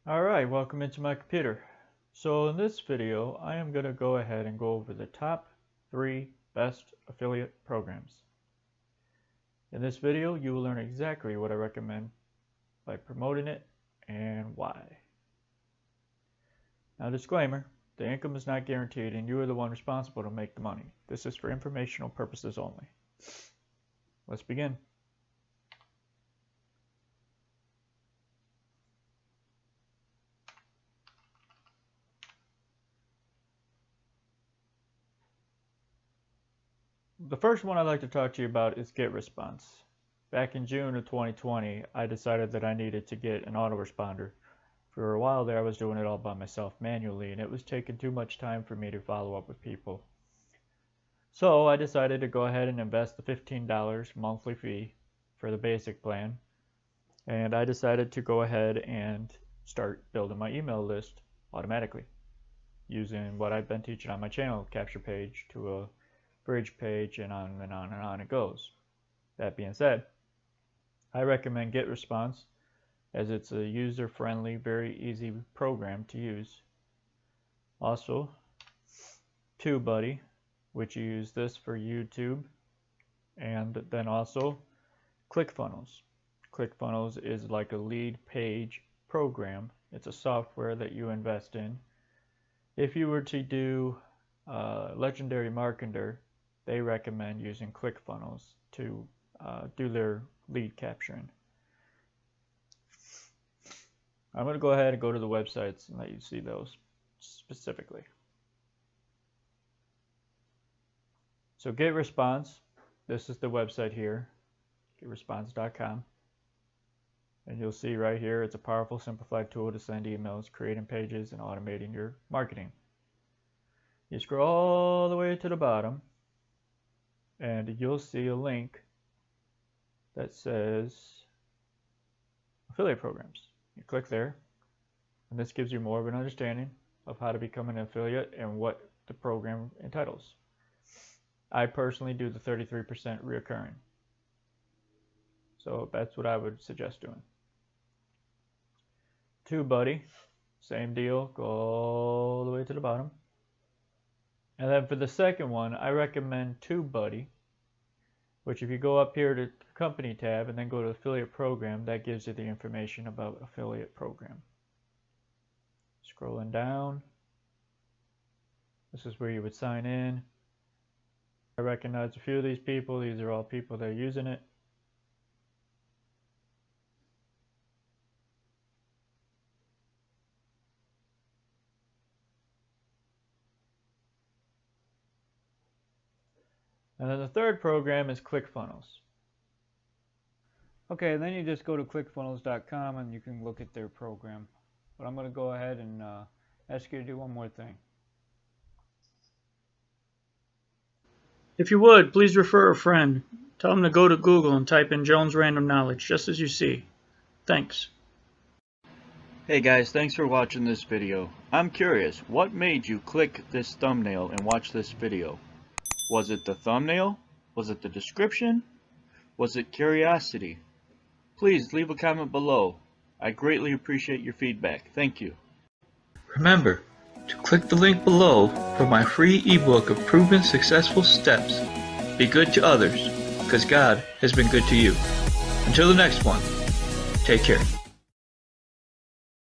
Alright, welcome into my computer. So in this video, I am going to go ahead and go over the top 3 best affiliate programs. In this video, you will learn exactly what I recommend by promoting it and why. Now disclaimer, the income is not guaranteed and you are the one responsible to make the money. This is for informational purposes only. Let's begin. The first one I'd like to talk to you about is Getresponse. Back in June of 2020, I decided that I needed to get an autoresponder. For a while there, I was doing it all by myself manually, and it was taking too much time for me to follow up with people. So I decided to go ahead and invest the $15 monthly fee for the basic plan, and I decided to go ahead and start building my email list automatically using what I've been teaching on my channel, capture page to a bridge page, and on and on and on it goes. That being said, I recommend Getresponse as it's a user-friendly, very easy program to use. Also, TubeBuddy, which you use this for YouTube, and then also ClickFunnels. ClickFunnels is like a lead page program. It's a software that you invest in. If you were to do Legendary Marketer, they recommend using ClickFunnels to do their lead capturing. I'm going to go ahead and go to the websites and let you see those specifically. So Getresponse, this is the website here, getresponse.com. And you'll see right here, it's a powerful, simplified tool to send emails, creating pages, and automating your marketing. You scroll all the way to the bottom, and you'll see a link that says affiliate programs. You click there, and this gives you more of an understanding of how to become an affiliate and what the program entitles. I personally do the 33% reoccurring, so that's what I would suggest doing. TubeBuddy, same deal, go all the way to the bottom. And then for the second one, I recommend TubeBuddy, which if you go up here to the company tab and then go to affiliate program, that gives you the information about affiliate program. Scrolling down, this is where you would sign in. I recognize a few of these people. These are all people that are using it. And then the third program is ClickFunnels. Okay, then you just go to clickfunnels.com and you can look at their program. But I'm going to go ahead and ask you to do one more thing. If you would, please refer a friend. Tell them to go to Google and type in Jones Random Knowledge, just as you see. Thanks. Hey guys, thanks for watching this video. I'm curious, what made you click this thumbnail and watch this video? Was it the thumbnail? Was it the description? Was it curiosity? Please leave a comment below. I greatly appreciate your feedback. Thank you. Remember to click the link below for my free ebook of proven successful steps. Be good to others, because God has been good to you. Until the next one, take care.